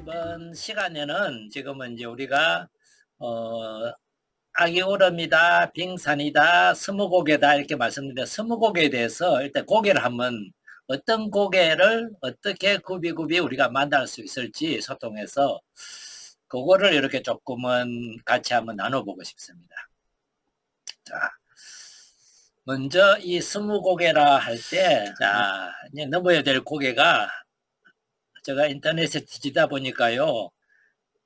이번 시간에는 지금은 이제 우리가 아기 오름이다, 빙산이다, 스무고개다 이렇게 말씀드렸는데, 스무고개에 대해서 일단 고개를 한번 어떤 고개를 어떻게 굽이 우리가 만날 수 있을지 소통해서 그거를 이렇게 조금은 같이 한번 나눠보고 싶습니다. 자, 먼저 이 스무고개라 할 때, 자, 이제 넘어야 될 고개가 제가 인터넷에 뒤지다 보니까요,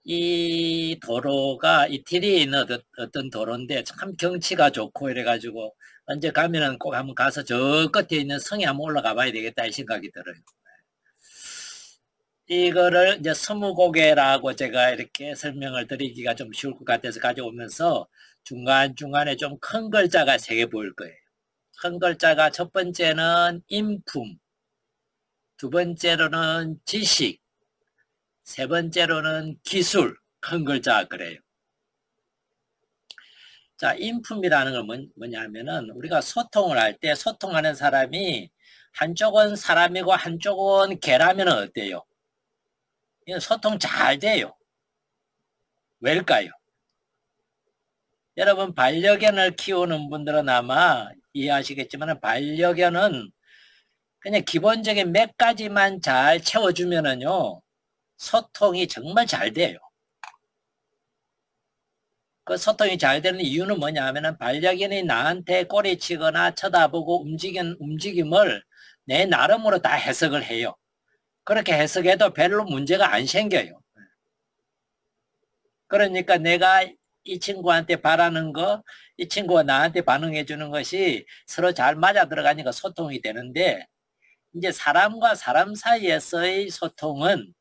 이 도로가 이태리에 있는 어떤 도로인데 참 경치가 좋고 이래가지고 언제 가면은 꼭 한번 가서 저 끝에 있는 성에 한번 올라가 봐야 되겠다 이 생각이 들어요. 이거를 이제 스무고개라고 제가 이렇게 설명을 드리기가 좀 쉬울 것 같아서 가져오면서 중간중간에 좀 큰 글자가 3개 보일 거예요. 큰 글자가 첫 번째는 인품, 두 번째로는 지식, 세 번째로는 기술, 큰 글자 그래요. 자, 인품이라는 건 뭐냐 하면은 우리가 소통을 할 때 소통하는 사람이 한쪽은 사람이고 한쪽은 개라면 어때요? 이건 소통 잘 돼요. 왜일까요? 여러분 반려견을 키우는 분들은 아마 이해하시겠지만 반려견은 그냥 기본적인 몇 가지만 잘 채워주면은요 소통이 정말 잘 돼요. 그 소통이 잘 되는 이유는 뭐냐 하면은 반려견이 나한테 꼬리치거나 쳐다보고 움직임을 내 나름으로 다 해석을 해요. 그렇게 해석해도 별로 문제가 안 생겨요. 그러니까 내가 이 친구한테 바라는 거, 이 친구가 나한테 반응해 주는 것이 서로 잘 맞아 들어가니까 소통이 되는데, 이제 사람과 사람 사이에서의 소통은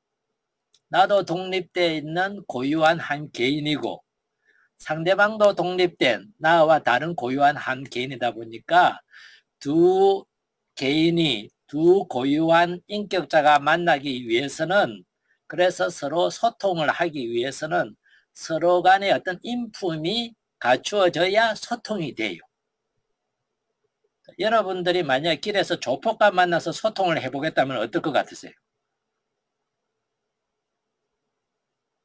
나도 독립되어 있는 고유한 한 개인이고 상대방도 독립된 나와 다른 고유한 한 개인이다 보니까 두 고유한 인격자가 만나기 위해서는, 그래서 서로 소통을 하기 위해서는 서로 간의 어떤 인품이 갖추어져야 소통이 돼요. 여러분들이 만약 길에서 조폭과 만나서 소통을 해보겠다면 어떨 것 같으세요?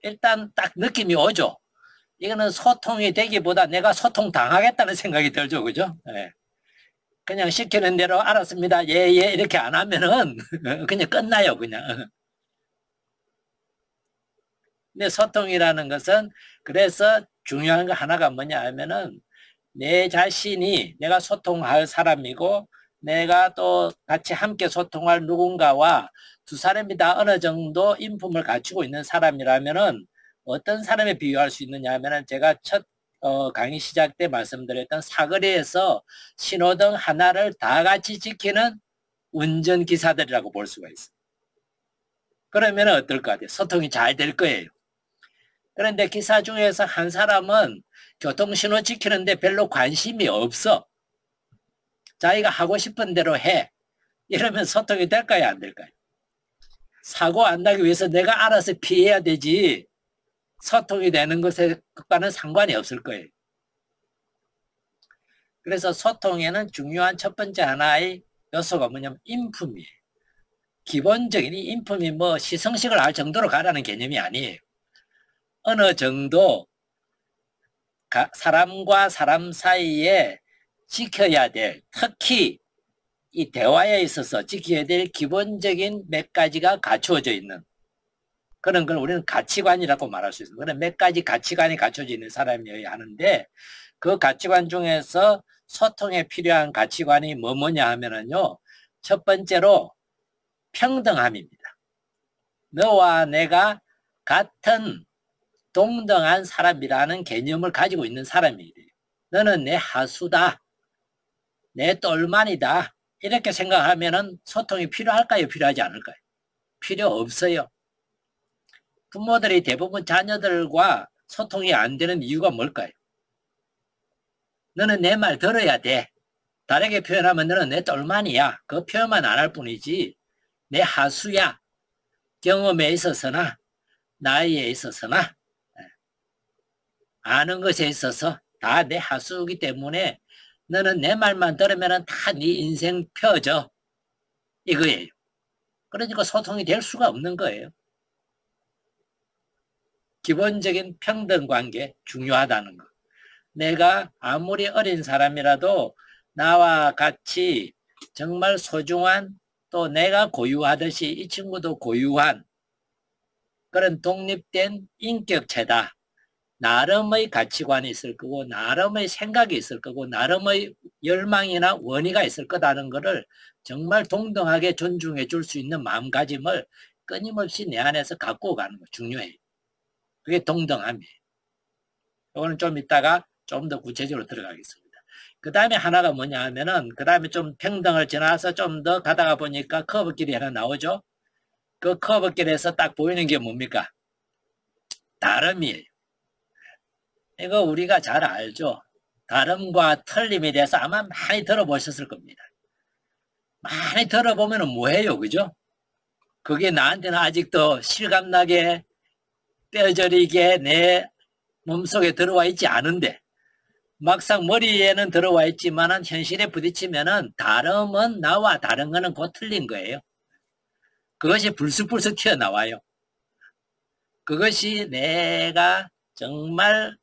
일단 딱 느낌이 오죠. 이거는 소통이 되기보다 내가 소통 당하겠다는 생각이 들죠. 그죠? 네. 그냥 시키는 대로 알았습니다. 예, 예, 이렇게 안 하면은 그냥 끝나요, 그냥. 근데 소통이라는 것은 그래서 중요한 거 하나가 뭐냐 하면은 내 자신이 내가 소통할 사람이고 내가 또 같이 함께 소통할 누군가와 두 사람이 다 어느 정도 인품을 갖추고 있는 사람이라면은 어떤 사람에 비유할 수 있느냐 하면은 제가 첫 강의 시작 때 말씀드렸던 사거리에서 신호등 하나를 다 같이 지키는 운전기사들이라고 볼 수가 있어요. 그러면 어떨 것 같아요? 소통이 잘 될 거예요. 그런데 기사 중에서 한 사람은 교통신호 지키는데 별로 관심이 없어. 자기가 하고 싶은 대로 해. 이러면 소통이 될까요? 안 될까요? 사고 안 나기 위해서 내가 알아서 피해야 되지 소통이 되는 것과는 상관이 없을 거예요. 그래서 소통에는 중요한 첫 번째 하나의 요소가 뭐냐면 인품이에요. 기본적인 이 인품이 뭐 시성식을 알 정도로 가라는 개념이 아니에요. 어느 정도 사람과 사람 사이에 지켜야 될, 특히 이 대화에 있어서 지켜야 될 기본적인 몇 가지가 갖추어져 있는 그런 걸 우리는 가치관이라고 말할 수 있습니다. 그런 몇 가지 가치관이 갖춰져 있는 사람이어야 하는데 그 가치관 중에서 소통에 필요한 가치관이 뭐냐 하면은요. 첫 번째로 평등함입니다. 너와 내가 같은 동등한 사람이라는 개념을 가지고 있는 사람이에요. 너는 내 하수다. 내 똘만이다. 이렇게 생각하면은 소통이 필요할까요? 필요하지 않을까요? 필요 없어요. 부모들이 대부분 자녀들과 소통이 안 되는 이유가 뭘까요? 너는 내 말 들어야 돼. 다르게 표현하면 너는 내 똘만이야. 그 표현만 안 할 뿐이지 내 하수야. 경험에 있어서나 나이에 있어서나 아는 것에 있어서 다 내 하수이기 때문에 너는 내 말만 들으면 다 네 인생 펴져. 이거예요. 그러니까 소통이 될 수가 없는 거예요. 기본적인 평등관계 중요하다는 거. 내가 아무리 어린 사람이라도 나와 같이 정말 소중한, 또 내가 고유하듯이 이 친구도 고유한 그런 독립된 인격체다. 나름의 가치관이 있을 거고 나름의 생각이 있을 거고 나름의 열망이나 원의가 있을 거다는 것을 정말 동등하게 존중해 줄 수 있는 마음가짐을 끊임없이 내 안에서 갖고 가는 거 중요해요. 그게 동등함이에요. 이거는 좀 이따가 좀 더 구체적으로 들어가겠습니다. 그 다음에 하나가 뭐냐 하면은, 그 다음에 좀 평등을 지나서 좀 더 가다가 보니까 커브길이 하나 나오죠. 그 커브길에서 딱 보이는 게 뭡니까? 다름이에요. 이거 우리가 잘 알죠. 다름과 틀림에 대해서 아마 많이 들어보셨을 겁니다. 많이 들어보면 뭐해요, 그죠? 그게 나한테는 아직도 실감나게 뼈저리게 내 몸속에 들어와 있지 않은데, 막상 머리에는 들어와 있지만 현실에 부딪히면은 다름은 나와 다른 거는 곧 틀린 거예요. 그것이 불쑥불쑥 튀어나와요. 그것이 내가 정말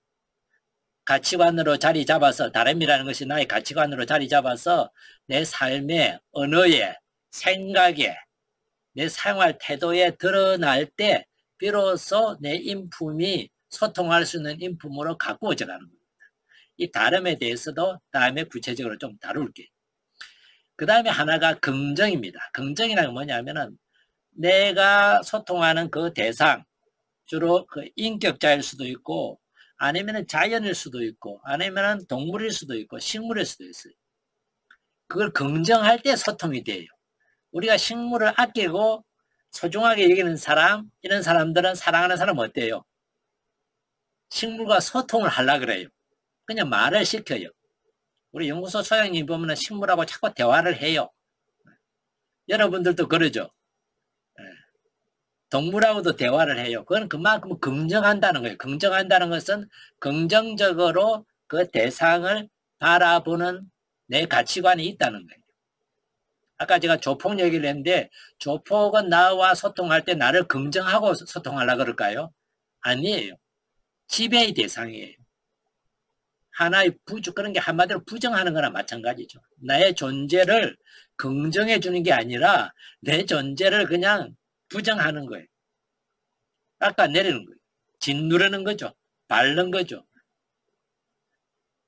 가치관으로 자리 잡아서, 다름이라는 것이 나의 가치관으로 자리 잡아서 내 삶의 언어에, 생각에, 내 생활 태도에 드러날 때 비로소 내 인품이 소통할 수 있는 인품으로 가꾸어져 가는 겁니다. 이 다름에 대해서도 다음에 구체적으로 좀 다룰게요. 그 다음에 하나가 긍정입니다. 긍정이라는 게 뭐냐면은 내가 소통하는 그 대상, 주로 그 인격자일 수도 있고 아니면 자연일 수도 있고 아니면 동물일 수도 있고 식물일 수도 있어요. 그걸 긍정할 때 소통이 돼요. 우리가 식물을 아끼고 소중하게 여기는 사람, 이런 사람들은, 사랑하는 사람 어때요? 식물과 소통을 하려고 그래요. 그냥 말을 시켜요. 우리 연구소 소장님 보면 식물하고 자꾸 대화를 해요. 여러분들도 그러죠. 동물하고도 대화를 해요. 그건 그만큼 긍정한다는 거예요. 긍정한다는 것은 긍정적으로 그 대상을 바라보는 내 가치관이 있다는 거예요. 아까 제가 조폭 얘기를 했는데, 조폭은 나와 소통할 때 나를 긍정하고 소통하려고 그럴까요? 아니에요. 지배의 대상이에요. 하나의 그런 게 한마디로 부정하는 거나 마찬가지죠. 나의 존재를 긍정해 주는 게 아니라 내 존재를 그냥 부정하는 거예요. 깎아내리는 거예요. 짓누르는 거죠. 밟는 거죠.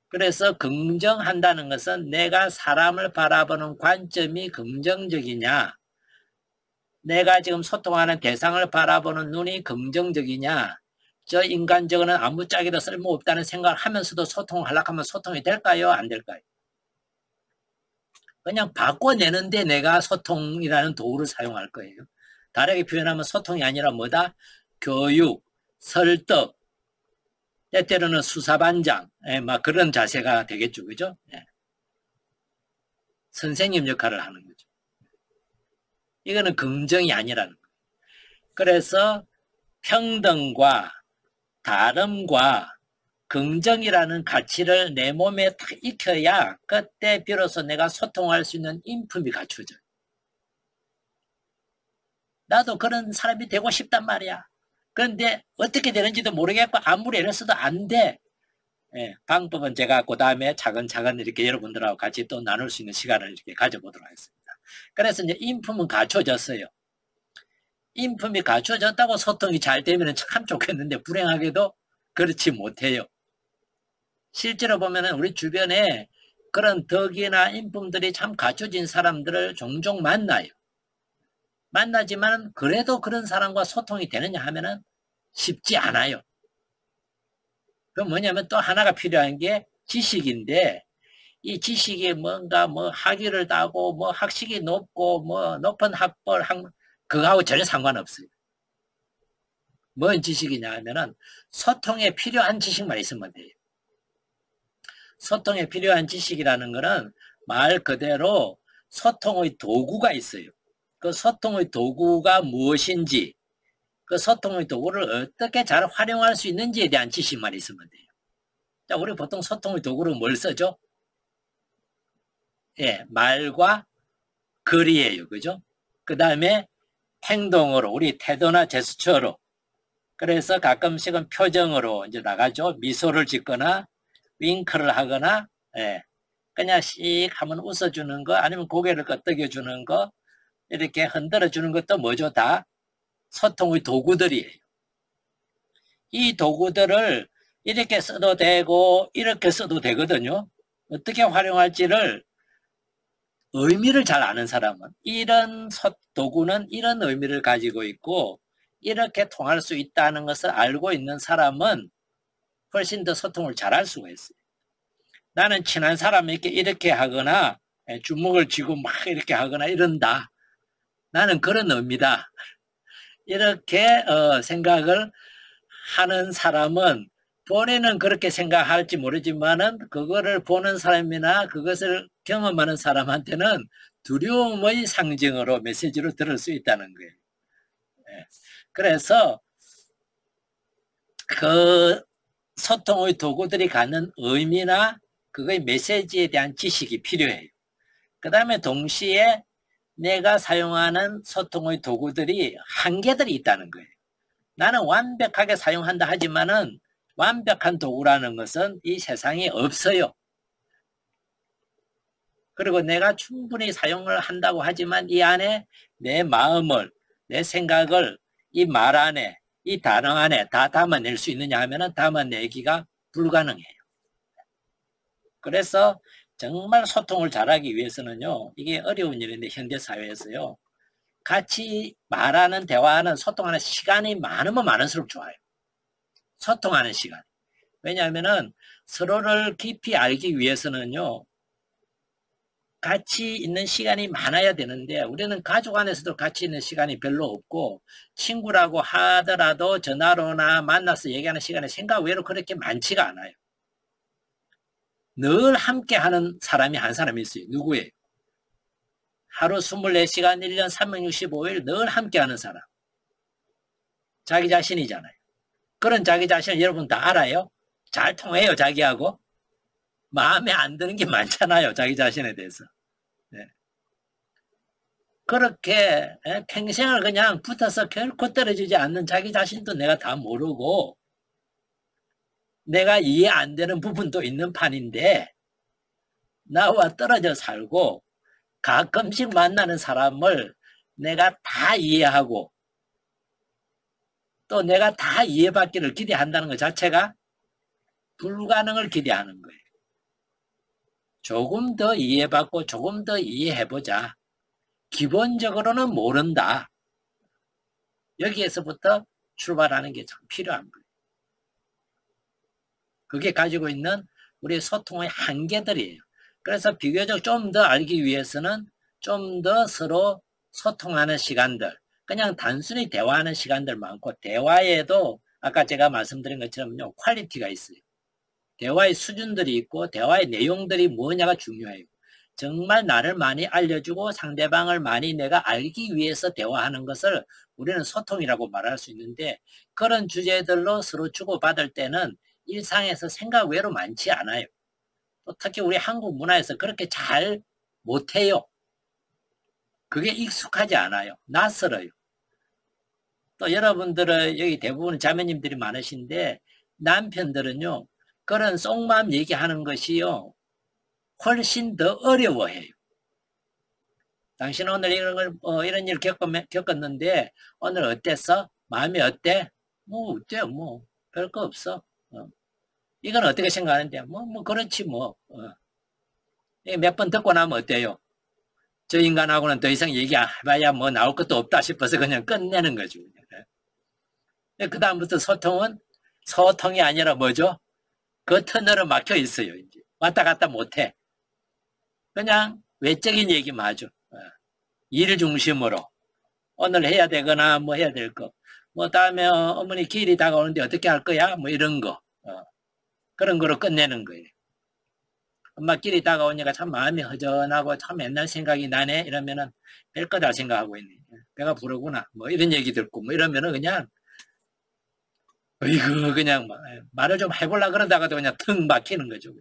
그래서 긍정한다는 것은 내가 사람을 바라보는 관점이 긍정적이냐, 내가 지금 소통하는 대상을 바라보는 눈이 긍정적이냐, 저 인간적으로는 아무짝에도 쓸모없다는 생각을 하면서도 소통을 하려고 하면 소통이 될까요? 안 될까요? 그냥 바꿔내는데 내가 소통이라는 도구를 사용할 거예요. 다르게 표현하면 소통이 아니라 뭐다? 교육, 설득, 때때로는 수사반장, 막 그런 자세가 되겠죠. 그죠? 선생님 역할을 하는 거죠. 이거는 긍정이 아니라는 거예요. 그래서 평등과 다름과 긍정이라는 가치를 내 몸에 딱 익혀야 그때 비로소 내가 소통할 수 있는 인품이 갖춰져요. 나도 그런 사람이 되고 싶단 말이야. 그런데 어떻게 되는지도 모르겠고 아무리 애를 써도 안 돼. 방법은 제가 그 다음에 차근차근 이렇게 여러분들하고 같이 또 나눌 수 있는 시간을 이렇게 가져보도록 하겠습니다. 그래서 이제 인품은 갖춰졌어요. 인품이 갖춰졌다고 소통이 잘 되면 참 좋겠는데 불행하게도 그렇지 못해요. 실제로 보면 우리 주변에 그런 덕이나 인품들이 참 갖춰진 사람들을 종종 만나요. 만나지만 그래도 그런 사람과 소통이 되느냐 하면은 쉽지 않아요. 그럼 뭐냐면 또 하나가 필요한 게 지식인데, 이 지식이 뭔가 뭐 학위를 따고 뭐 학식이 높고 뭐 높은 학벌 그거하고 전혀 상관없어요. 뭔 지식이냐 하면은 소통에 필요한 지식만 있으면 돼요. 소통에 필요한 지식이라는 거는 말 그대로 소통의 도구가 있어요. 그 소통의 도구가 무엇인지, 그 소통의 도구를 어떻게 잘 활용할 수 있는지에 대한 지식만 있으면 돼요. 자, 우리 보통 소통의 도구로 뭘 쓰죠? 말과 글이에요. 그죠? 그 다음에 행동으로, 우리 태도나 제스처로, 그래서 가끔씩은 표정으로 이제 나가죠. 미소를 짓거나 윙크를 하거나, 예. 그냥 씩 한번 웃어주는 거, 아니면 고개를 끄덕여주는 거, 이렇게 흔들어주는 것도 뭐죠? 다 소통의 도구들이에요. 이 도구들을 이렇게 써도 되고 이렇게 써도 되거든요. 어떻게 활용할지를 의미를 잘 아는 사람은, 이런 도구는 이런 의미를 가지고 있고 이렇게 통할 수 있다는 것을 알고 있는 사람은 훨씬 더 소통을 잘할 수가 있어요. 나는 친한 사람에게 이렇게 하거나 주먹을 쥐고 막 이렇게 하거나 이런다. 나는 그런 의미다. 이렇게 생각을 하는 사람은, 본인은 그렇게 생각할지 모르지만은 그거를 보는 사람이나 그것을 경험하는 사람한테는 두려움의 상징으로, 메시지로 들을 수 있다는 거예요. 그래서 그 소통의 도구들이 갖는 의미나 그거의 메시지에 대한 지식이 필요해요. 그 다음에 동시에 내가 사용하는 소통의 도구들이 한계들이 있다는 거예요. 나는 완벽하게 사용한다 하지만은 완벽한 도구라는 것은 이 세상에 없어요. 그리고 내가 충분히 사용을 한다고 하지만 이 안에 내 마음을, 내 생각을 이 말 안에, 이 단어 안에 다 담아낼 수 있느냐 하면은 담아내기가 불가능해요. 그래서 정말 소통을 잘하기 위해서는요, 이게 어려운 일인데 현대사회에서요, 같이 말하는, 대화하는, 소통하는 시간이 많으면 많을수록 좋아요. 소통하는 시간. 왜냐하면은 서로를 깊이 알기 위해서는요, 같이 있는 시간이 많아야 되는데 우리는 가족 안에서도 같이 있는 시간이 별로 없고, 친구라고 하더라도 전화로나 만나서 얘기하는 시간이 생각 외로 그렇게 많지가 않아요. 늘 함께 하는 사람이 한 사람이 있어요. 누구예요? 하루 24시간 1년 365일 늘 함께 하는 사람. 자기 자신이잖아요. 그런 자기 자신을 여러분 다 알아요? 잘 통해요, 자기하고? 마음에 안 드는 게 많잖아요, 자기 자신에 대해서. 네. 그렇게 평생을 그냥 붙어서 결코 떨어지지 않는 자기 자신도 내가 다 모르고 내가 이해 안 되는 부분도 있는 판인데, 나와 떨어져 살고 가끔씩 만나는 사람을 내가 다 이해하고 또 내가 다 이해받기를 기대한다는 것 자체가 불가능을 기대하는 거예요. 조금 더 이해받고 조금 더 이해해보자. 기본적으로는 모른다. 여기에서부터 출발하는 게 참 필요한 거예요. 그게 가지고 있는 우리의 소통의 한계들이에요. 그래서 비교적 좀 더 알기 위해서는 좀 더 서로 소통하는 시간들, 그냥 단순히 대화하는 시간들 많고, 대화에도 아까 제가 말씀드린 것처럼요, 퀄리티가 있어요. 대화의 수준들이 있고 대화의 내용들이 뭐냐가 중요해요. 정말 나를 많이 알려주고 상대방을 많이 내가 알기 위해서 대화하는 것을 우리는 소통이라고 말할 수 있는데, 그런 주제들로 서로 주고받을 때는 일상에서 생각 외로 많지 않아요. 또 특히 우리 한국 문화에서 그렇게 잘 못해요. 그게 익숙하지 않아요. 낯설어요. 또 여러분들은 여기 대부분 자매님들이 많으신데 남편들은요, 그런 속마음 얘기하는 것이요, 훨씬 더 어려워해요. 당신 오늘 이런 일 겪었는데 오늘 어땠어? 마음이 어때? 뭐 어때요? 뭐 별거 없어. 이건 어떻게 생각하는데? 뭐 그렇지 뭐. 몇 번 듣고 나면 어때요? 저 인간하고는 더 이상 얘기해봐야 뭐 나올 것도 없다 싶어서 그냥 끝내는 거죠. 그 다음부터 소통이 아니라 뭐죠? 그 터널은 막혀 있어요. 이제 왔다 갔다 못해. 그냥 외적인 얘기만 하죠. 일 중심으로 오늘 해야 되거나 뭐 해야 될 거, 뭐 다음에 어머니 기일이 다가오는데 어떻게 할 거야? 뭐 이런 거, 그런 거로 끝내는 거예요. 엄마 길이 다가오니까 참 마음이 허전하고 참 옛날 생각이 나네 이러면은 별거다 생각하고 있네. 배가 부르구나. 뭐 이런 얘기 듣고 뭐 이러면은 그냥 어이구 그냥 말을 좀 해보려고 그러다가도 그냥 腾막히는 거죠.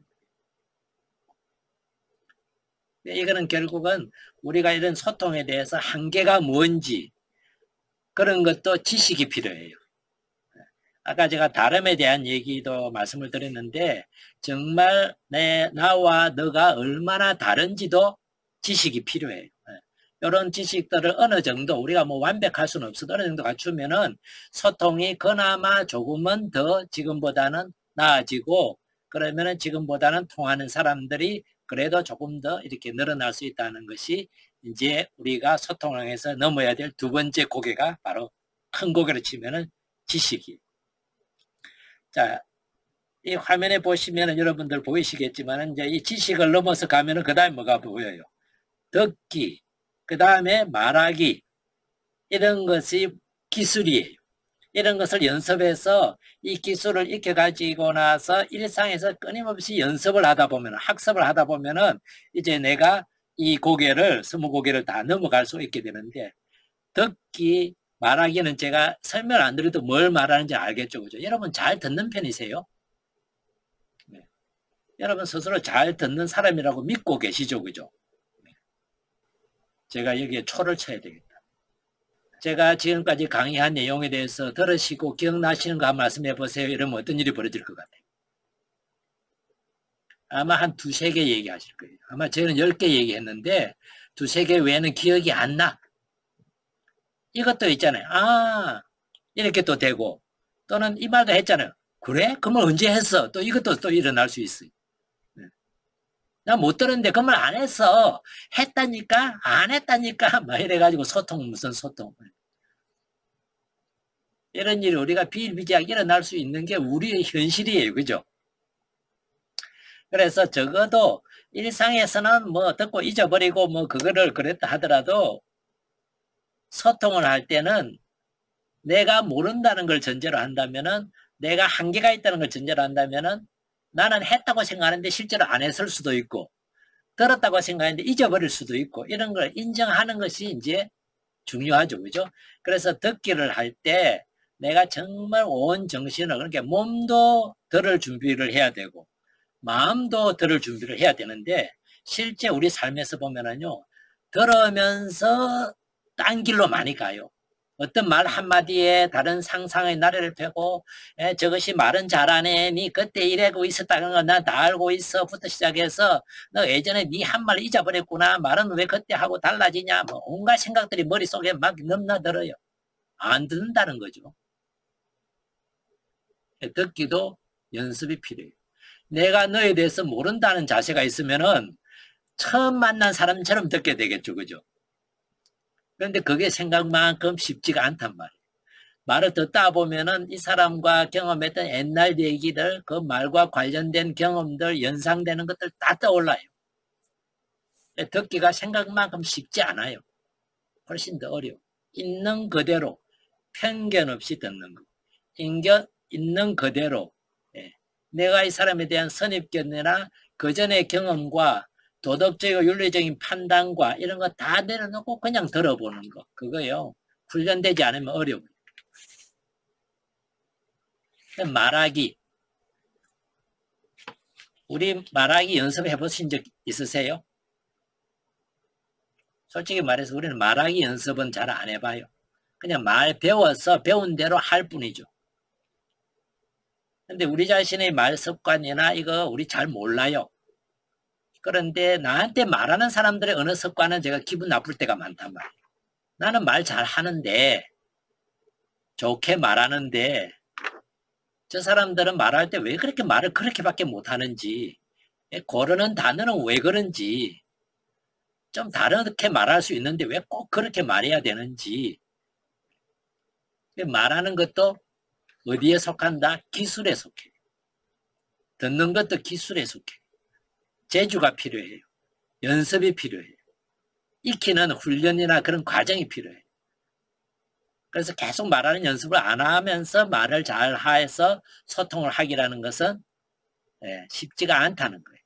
이거는 결국은 우리가 이런 소통에 대해서 한계가 뭔지 그런 것도 지식이 필요해요. 아까 제가 다름에 대한 얘기도 말씀을 드렸는데 정말 나와 너가 얼마나 다른지도 지식이 필요해요. 이런 지식들을 어느 정도 우리가 뭐 완벽할 수는 없어도 어느 정도 갖추면은 소통이 그나마 조금은 더 지금보다는 나아지고 그러면은 지금보다는 통하는 사람들이 그래도 조금 더 이렇게 늘어날 수 있다는 것이 이제 우리가 소통을 해서 넘어야 될 두 번째 고개가 바로 큰 고개로 치면은 지식이에요. 자, 이 화면에 보시면은 여러분들 보이시겠지만 이제 이 지식을 넘어서 가면은 그 다음에 뭐가 보여요? 듣기, 그 다음에 말하기, 이런 것이 기술이에요. 이런 것을 연습해서 이 기술을 익혀가지고 나서 일상에서 끊임없이 연습을 하다 보면, 학습을 하다 보면은 이제 내가 이 고개를, 20고개를 다 넘어갈 수 있게 되는데, 듣기, 말하기는 제가 설명 안 드려도 뭘 말하는지 알겠죠, 그죠? 여러분 잘 듣는 편이세요? 네. 여러분 스스로 잘 듣는 사람이라고 믿고 계시죠, 그죠? 네. 제가 여기에 초를 쳐야 되겠다. 제가 지금까지 강의한 내용에 대해서 들으시고 기억나시는 거 한번 말씀해 보세요. 이러면 어떤 일이 벌어질 것 같아요? 아마 한 두세 개 얘기하실 거예요. 아마 저는 10개 얘기했는데 두세 개 외에는 기억이 안 나. 이것도 있잖아요. 아, 이렇게 또 되고 또는 이 말도 했잖아요. 그래? 그 말 언제 했어? 또 이것도 또 일어날 수 있어요. 나 못 들었는데 그 말 안 했어. 했다니까? 안 했다니까? 막 이래가지고 소통, 무슨 소통. 이런 일이 우리가 비일비재하게 일어날 수 있는 게 우리의 현실이에요. 그죠? 그래서 적어도 일상에서는 뭐 듣고 잊어버리고 뭐 그거를 그랬다 하더라도 소통을 할 때는 내가 모른다는 걸 전제로 한다면은 내가 한계가 있다는 걸 전제로 한다면은 나는 했다고 생각하는데 실제로 안 했을 수도 있고 들었다고 생각하는데 잊어버릴 수도 있고 이런 걸 인정하는 것이 이제 중요하죠. 그죠? 그래서 듣기를 할 때 내가 정말 온 정신을 그러니까 몸도 들을 준비를 해야 되고 마음도 들을 준비를 해야 되는데 실제 우리 삶에서 보면은요. 들으면서 딴 길로 많이 가요. 어떤 말 한마디에 다른 상상의 나래를 펴고 저것이 말은 잘하네. 니 그때 이러고 있었다는 거 난 다 알고 있어. 부터 시작해서 너 예전에 니 한 말 잊어버렸구나. 말은 왜 그때 하고 달라지냐. 뭐 온갖 생각들이 머릿속에 막 넘나들어요. 안 듣는다는 거죠. 듣기도 연습이 필요해요. 내가 너에 대해서 모른다는 자세가 있으면은 처음 만난 사람처럼 듣게 되겠죠. 그죠? 그런데 그게 생각만큼 쉽지가 않단 말이에요. 말을 듣다 보면은 이 사람과 경험했던 옛날 얘기들, 그 말과 관련된 경험들, 연상되는 것들 다 떠올라요. 듣기가 생각만큼 쉽지 않아요. 훨씬 더 어려워. 있는 그대로 편견 없이 듣는 거. 있는 그대로 내가 이 사람에 대한 선입견이나 그전의 경험과 도덕적이고 윤리적인 판단과 이런 거 다 내려놓고 그냥 들어보는 거. 그거요. 훈련되지 않으면 어려워요. 말하기. 우리 말하기 연습해 보신 적 있으세요? 솔직히 말해서 우리는 말하기 연습은 잘 안 해봐요. 그냥 말 배워서 배운 대로 할 뿐이죠. 근데 우리 자신의 말 습관이나 이거 우리 잘 몰라요. 그런데 나한테 말하는 사람들의 어느 습관은 제가 기분 나쁠 때가 많단 말이에요. 나는 말 잘하는데 좋게 말하는데 저 사람들은 말할 때 왜 그렇게 말을 그렇게밖에 못하는지 고르는 단어는 왜 그런지 좀 다르게 말할 수 있는데 왜 꼭 그렇게 말해야 되는지 말하는 것도 어디에 속한다? 기술에 속해. 듣는 것도 기술에 속해. 재주가 필요해요. 연습이 필요해요. 익히는 훈련이나 그런 과정이 필요해요. 그래서 계속 말하는 연습을 안 하면서 말을 잘 해서 소통을 하기라는 것은 쉽지가 않다는 거예요.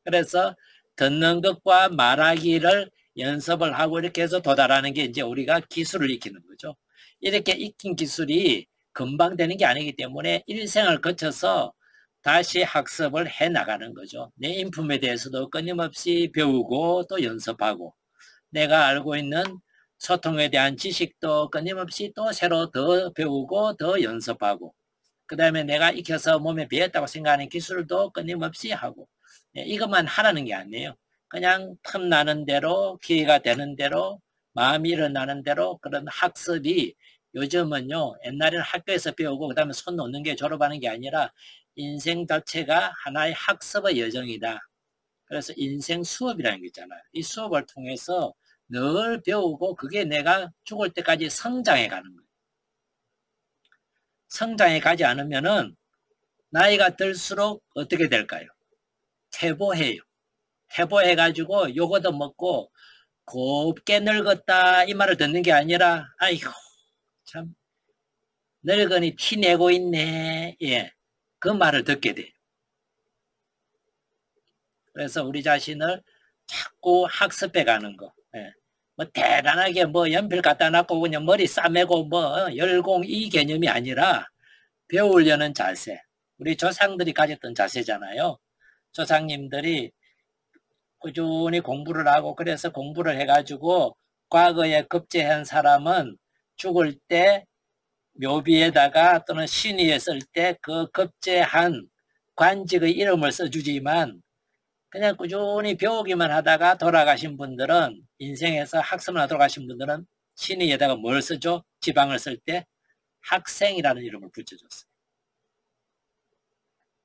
그래서 듣는 것과 말하기를 연습을 하고 이렇게 해서 도달하는 게 이제 우리가 기술을 익히는 거죠. 이렇게 익힌 기술이 금방 되는 게 아니기 때문에 일생을 거쳐서 다시 학습을 해 나가는 거죠. 내 인품에 대해서도 끊임없이 배우고 또 연습하고 내가 알고 있는 소통에 대한 지식도 끊임없이 또 새로 더 배우고 더 연습하고, 그 다음에 내가 익혀서 몸에 배웠다고 생각하는 기술도 끊임없이 하고, 이것만 하라는 게 아니에요. 그냥 틈나는 대로, 기회가 되는 대로, 마음이 일어나는 대로 그런 학습이 요즘은요, 옛날에는 학교에서 배우고 그 다음에 손 놓는 게 졸업하는 게 아니라 인생 자체가 하나의 학습의 여정이다. 그래서 인생 수업이라는 게 있잖아요. 이 수업을 통해서 늘 배우고 그게 내가 죽을 때까지 성장해 가는 거예요. 성장해 가지 않으면은 나이가 들수록 어떻게 될까요? 퇴보해요. 퇴보해 가지고 요거도 먹고 곱게 늙었다 이 말을 듣는 게 아니라 아이고 참 늙은이 티 내고 있네. 예, 그 말을 듣게 돼요. 그래서 우리 자신을 자꾸 학습해 가는 거. 예. 뭐 대단하게 뭐 연필 갖다 놨고 그냥 머리 싸매고 뭐 열공 이 개념이 아니라 배우려는 자세. 우리 조상들이 가졌던 자세잖아요. 조상님들이 꾸준히 공부를 하고 그래서 공부를 해가지고 과거에 급제한 사람은 죽을 때 묘비에다가 또는 신위에 쓸 때 그 급제한 관직의 이름을 써주지만 그냥 꾸준히 배우기만 하다가 돌아가신 분들은 인생에서 학습을 하러 돌아가신 분들은 신위에다가 뭘 쓰죠? 지방을 쓸 때 학생이라는 이름을 붙여줬어요.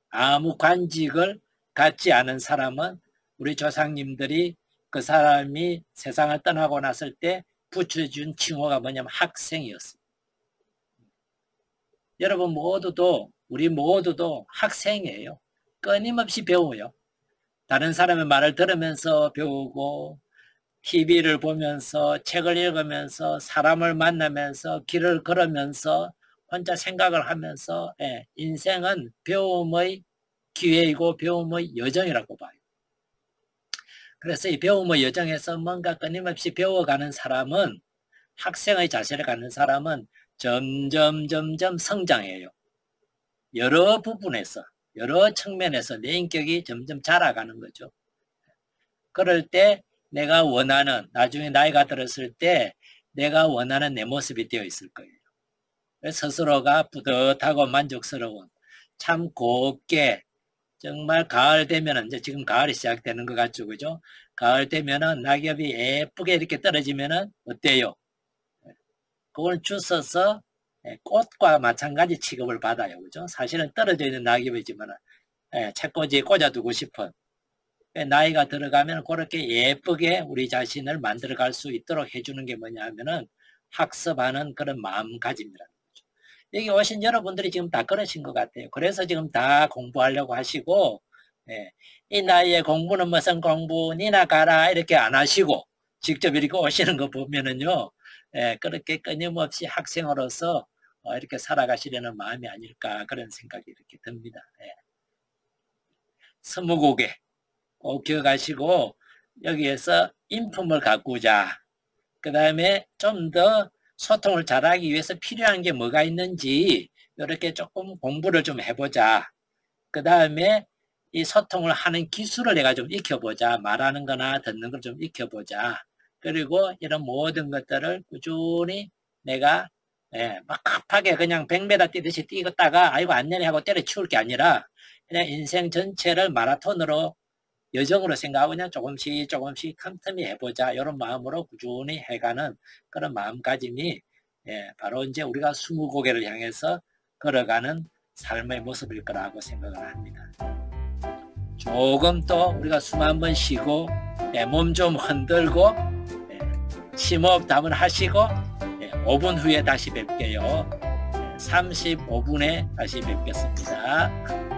아무 관직을 갖지 않은 사람은 우리 조상님들이 그 사람이 세상을 떠나고 났을 때 붙여준 칭호가 뭐냐면 학생이었어요. 여러분 모두도 우리 모두도 학생이에요. 끊임없이 배워요. 다른 사람의 말을 들으면서 배우고 TV를 보면서 책을 읽으면서 사람을 만나면서 길을 걸으면서 혼자 생각을 하면서 인생은 배움의 기회이고 배움의 여정이라고 봐요. 그래서 이 배움의 여정에서 뭔가 끊임없이 배워가는 사람은 학생의 자세를 갖는 사람은 점점 성장해요. 여러 부분에서 여러 측면에서 내 인격이 점점 자라가는 거죠. 그럴 때 내가 원하는 나중에 나이가 들었을 때 내가 원하는 내 모습이 되어 있을 거예요. 스스로가 뿌듯하고 만족스러운 참 곱게 정말 가을 되면은 이제 지금 가을이 시작되는 것 같죠, 그죠? 가을 되면은 낙엽이 예쁘게 이렇게 떨어지면은 어때요? 그걸 주워서 꽃과 마찬가지 취급을 받아요, 그죠? 사실은 떨어져 있는 낙엽이지만 책꽂이에 꽂아두고 싶은. 나이가 들어가면 그렇게 예쁘게 우리 자신을 만들어갈 수 있도록 해주는 게 뭐냐 하면은 학습하는 그런 마음가짐이라는 거죠. 여기 오신 여러분들이 지금 다 그러신 것 같아요. 그래서 지금 다 공부하려고 하시고, 이 나이에 공부는 무슨 공부, 니나 가라 이렇게 안 하시고 직접 이렇게 오시는 거 보면은요, 그렇게 끊임없이 학생으로서 이렇게 살아가시려는 마음이 아닐까 그런 생각이 이렇게 듭니다. 스무고개 꼭 기억하시고 여기에서 인품을 가꾸자. 그 다음에 좀 더 소통을 잘하기 위해서 필요한 게 뭐가 있는지 이렇게 조금 공부를 좀 해보자. 그 다음에 이 소통을 하는 기술을 내가 좀 익혀보자. 말하는 거나 듣는 걸 좀 익혀보자. 그리고 이런 모든 것들을 꾸준히 내가 막 급하게 그냥 100m 뛰듯이 뛰었다가 아이고 안 내려 하고 때려치울 게 아니라 그냥 인생 전체를 마라톤으로 여정으로 생각하고 그냥 조금씩 틈틈이 해보자. 이런 마음으로 꾸준히 해가는 그런 마음가짐이 바로 이제 우리가 스무고개를 향해서 걸어가는 삶의 모습일 거라고 생각을 합니다. 조금 또 우리가 숨 한번 쉬고 몸 좀 흔들고 심호흡 한번 하시고 5분 후에 다시 뵐게요. 35분에 다시 뵙겠습니다.